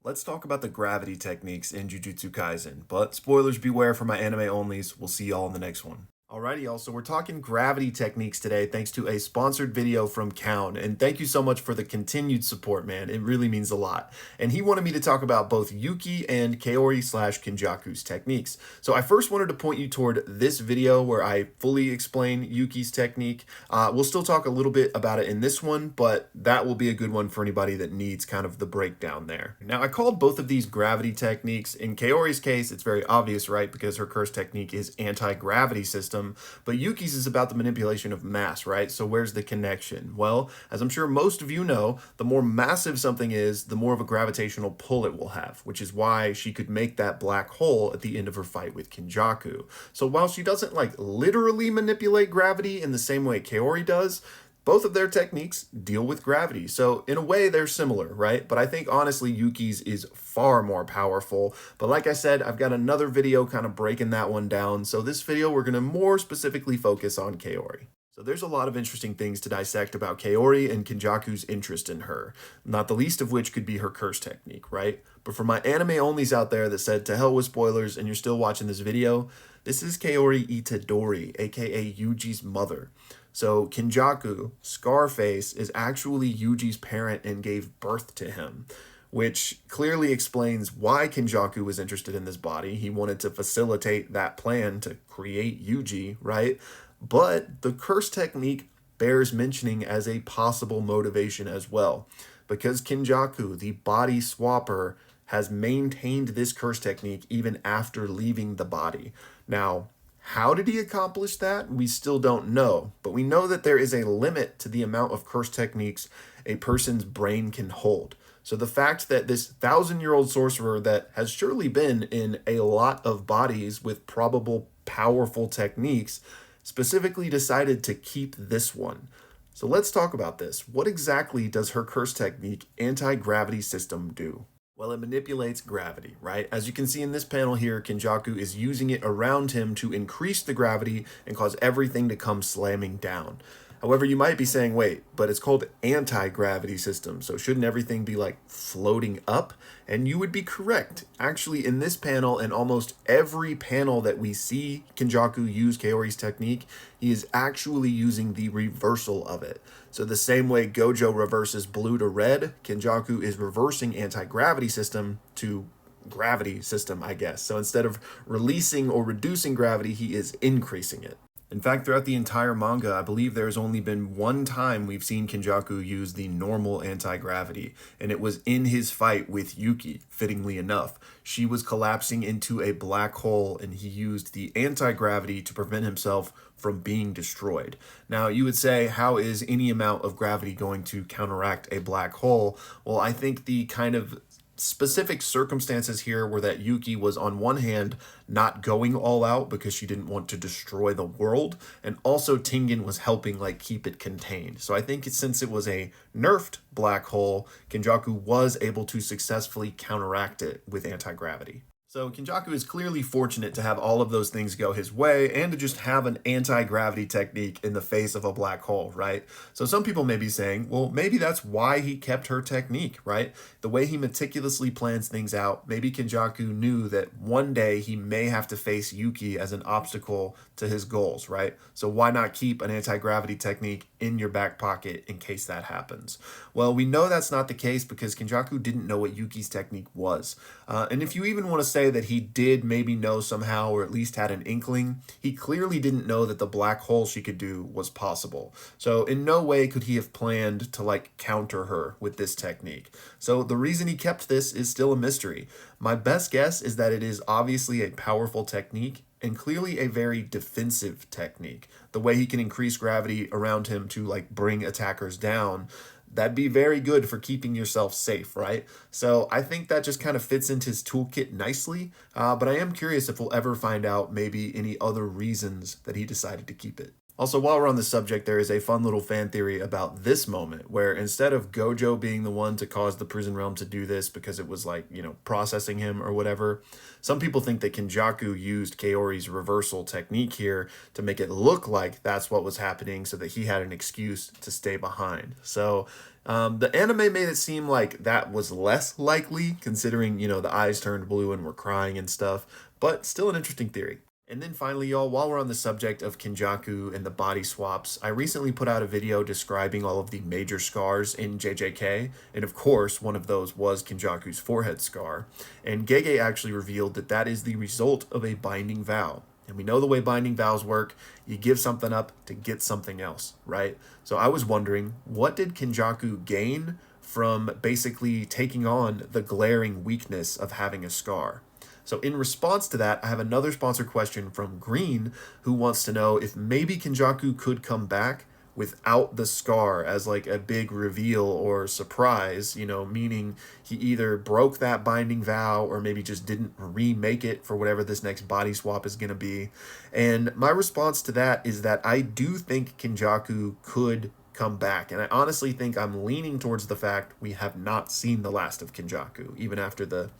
Let's talk about the gravity techniques in Jujutsu Kaisen, but spoilers beware for my anime onlys. We'll see y'all in the next one. Alrighty, y'all. So we're talking gravity techniques today, thanks to a sponsored video from Kaon. And thank you so much for the continued support, man. It really means a lot. And he wanted me to talk about both Yuki and Kaori slash Kenjaku's techniques. So I first wanted to point you toward this video where I fully explain Yuki's technique. We'll still talk a little bit about it in this one, but that will be a good one for anybody that needs kind of the breakdown there. Now, I called both of these gravity techniques. In Kaori's case, it's very obvious, right? Because her curse technique is anti-gravity system. But Yuki's is about the manipulation of mass, right? So where's the connection? Well, as I'm sure most of you know, the more massive something is, the more of a gravitational pull it will have, which is why she could make that black hole at the end of her fight with Kenjaku. So while she doesn't like literally manipulate gravity in the same way Kaori does, both of their techniques deal with gravity. So in a way, they're similar, right? But I think honestly, Yuki's is far more powerful. But like I said, I've got another video kind of breaking that one down. So this video, we're going to more specifically focus on Kaori. So there's a lot of interesting things to dissect about Kaori and Kenjaku's interest in her, not the least of which could be her curse technique, right? But for my anime onlys out there that said to hell with spoilers and you're still watching this video, this is Kaori Itadori, aka Yuji's mother. So Kenjaku, Scarface, is actually Yuji's parent and gave birth to him, which clearly explains why Kenjaku was interested in this body. He wanted to facilitate that plan to create Yuji, right? But the curse technique bears mentioning as a possible motivation as well, because Kenjaku, the body swapper, has maintained this curse technique even after leaving the body. Now, how did he accomplish that? We still don't know, but we know that there is a limit to the amount of curse techniques a person's brain can hold. So the fact that this 1,000-year-old sorcerer that has surely been in a lot of bodies with probable powerful techniques specifically decided to keep this one. So let's talk about this. What exactly does her curse technique anti-gravity system do? Well, it manipulates gravity, right? As you can see in this panel here, Kenjaku is using it around him to increase the gravity and cause everything to come slamming down. However, you might be saying, wait, but it's called anti-gravity system, so shouldn't everything be like floating up? And you would be correct. Actually, in this panel and almost every panel that we see Kenjaku use Kaori's technique, he is actually using the reversal of it. So the same way Gojo reverses blue to red, Kenjaku is reversing anti-gravity system to gravity system, I guess. So instead of releasing or reducing gravity, he is increasing it. In fact, throughout the entire manga, I believe there has only been one time we've seen Kenjaku use the normal anti-gravity, and it was in his fight with Yuki, fittingly enough. She was collapsing into a black hole, and he used the anti-gravity to prevent himself from being destroyed. Now, you would say, how is any amount of gravity going to counteract a black hole? Well, I think the kind of specific circumstances here were that Yuki was on one hand not going all out because she didn't want to destroy the world, and also Tengen was helping like keep it contained. So I think since it was a nerfed black hole, Kenjaku was able to successfully counteract it with anti-gravity. So Kenjaku is clearly fortunate to have all of those things go his way and to just have an anti-gravity technique in the face of a black hole, right? So some people may be saying, well, maybe that's why he kept her technique, right? The way he meticulously plans things out, maybe Kenjaku knew that one day he may have to face Yuki as an obstacle to his goals, right? So why not keep an anti-gravity technique in your back pocket in case that happens? Well, we know that's not the case because Kenjaku didn't know what Yuki's technique was. And if you even want to say that he did maybe know somehow, or at least had an inkling, he clearly didn't know that the black hole she could do was possible. So in no way could he have planned to like counter her with this technique. So the reason he kept this is still a mystery. My best guess is that it is obviously a powerful technique and clearly a very defensive technique. The way he can increase gravity around him to like bring attackers down, that'd be very good for keeping yourself safe, right? So I think that just kind of fits into his toolkit nicely, but I am curious if we'll ever find out maybe any other reasons that he decided to keep it. Also, while we're on the subject, there is a fun little fan theory about this moment where instead of Gojo being the one to cause the prison realm to do this because it was like, processing him or whatever, some people think that Kenjaku used Kaori's reversal technique here to make it look like that's what was happening so that he had an excuse to stay behind. So The anime made it seem like that was less likely, considering, the eyes turned blue and were crying and stuff, but still an interesting theory. And then finally, y'all, while we're on the subject of Kenjaku and the body swaps, I recently put out a video describing all of the major scars in JJK, and of course, one of those was Kenjaku's forehead scar. And Gege actually revealed that that is the result of a binding vow. And we know the way binding vows work. You give something up to get something else, right? So I was wondering, what did Kenjaku gain from basically taking on the glaring weakness of having a scar? So in response to that, I have another sponsored question from Green, who wants to know if maybe Kenjaku could come back without the scar as like a big reveal or surprise, meaning he either broke that binding vow or maybe just didn't remake it for whatever this next body swap is going to be. And my response to that is that I do think Kenjaku could come back. And I honestly think I'm leaning towards the fact we have not seen the last of Kenjaku, even after the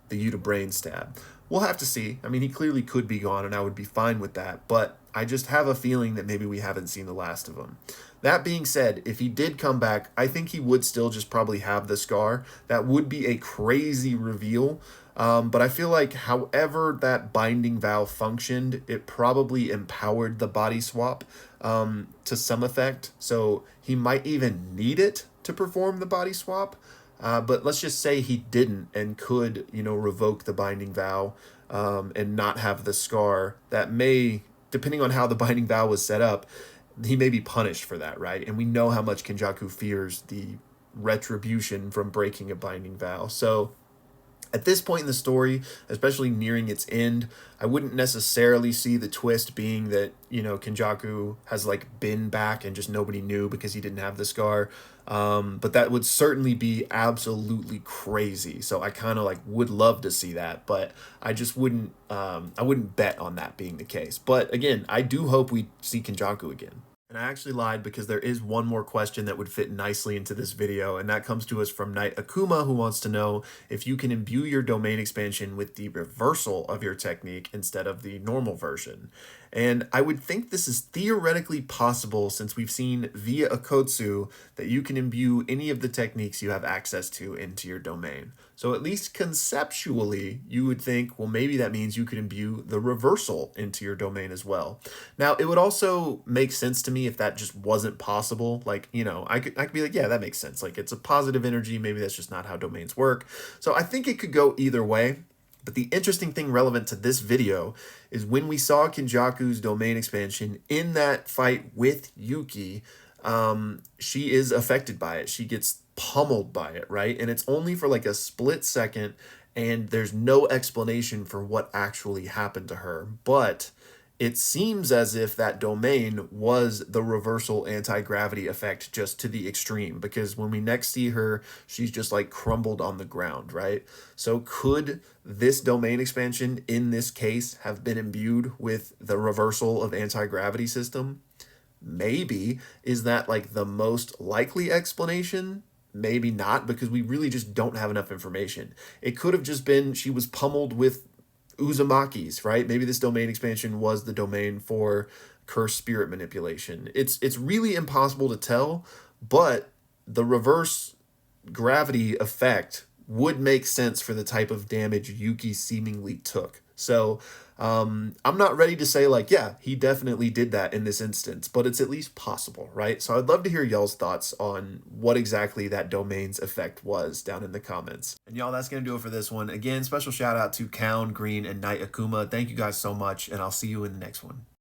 Yuta brain stab. We'll have to see. I mean, he clearly could be gone, and I would be fine with that, but I just have a feeling that maybe we haven't seen the last of him. That being said, if he did come back, I think he would still just probably have the scar. That would be a crazy reveal, but I feel like however that binding vow functioned, it probably empowered the body swap to some effect, so he might even need it to perform the body swap. But let's just say he didn't and could, revoke the binding vow and not have the scar. That may, depending on how the binding vow was set up, he may be punished for that, right? And we know how much Kenjaku fears the retribution from breaking a binding vow. So at this point in the story, especially nearing its end, I wouldn't necessarily see the twist being that, Kenjaku has been back and just nobody knew because he didn't have the scar. But that would certainly be absolutely crazy. So I kind of would love to see that, but I just wouldn't, I wouldn't bet on that being the case. But again, I do hope we see Kenjaku again. And I actually lied because there is one more question that would fit nicely into this video, and that comes to us from Knight Akuma, who wants to know if you can imbue your domain expansion with the reversal of your technique instead of the normal version. And I would think this is theoretically possible since we've seen via Akotsu that you can imbue any of the techniques you have access to into your domain. So at least conceptually, you would think, well, maybe that means you could imbue the reversal into your domain as well. Now, it would also make sense to me if that just wasn't possible. I could be like, yeah, that makes sense. It's a positive energy. Maybe that's just not how domains work. So I think it could go either way. But the interesting thing relevant to this video is when we saw Kenjaku's domain expansion in that fight with Yuki, she is affected by it. She gets pummeled by it, right? And it's only for a split second, and there's no explanation for what actually happened to her. But it seems as if that domain was the reversal anti-gravity effect just to the extreme, because when we next see her, she's just crumbled on the ground, right? So could this domain expansion in this case have been imbued with the reversal of anti-gravity system? Maybe. Is that the most likely explanation? Maybe not, because we really just don't have enough information. It could have just been she was pummeled with Uzumaki's, right? Maybe this domain expansion was the domain for cursed spirit manipulation. It's really impossible to tell, but the reverse gravity effect would make sense for the type of damage Yuki seemingly took. So I'm not ready to say yeah, he definitely did that in this instance, but it's at least possible, right? So I'd love to hear y'all's thoughts on what exactly that domain's effect was down in the comments. And y'all, that's going to do it for this one. Again, special shout out to Count, Green, and Knight Akuma. Thank you guys so much, and I'll see you in the next one.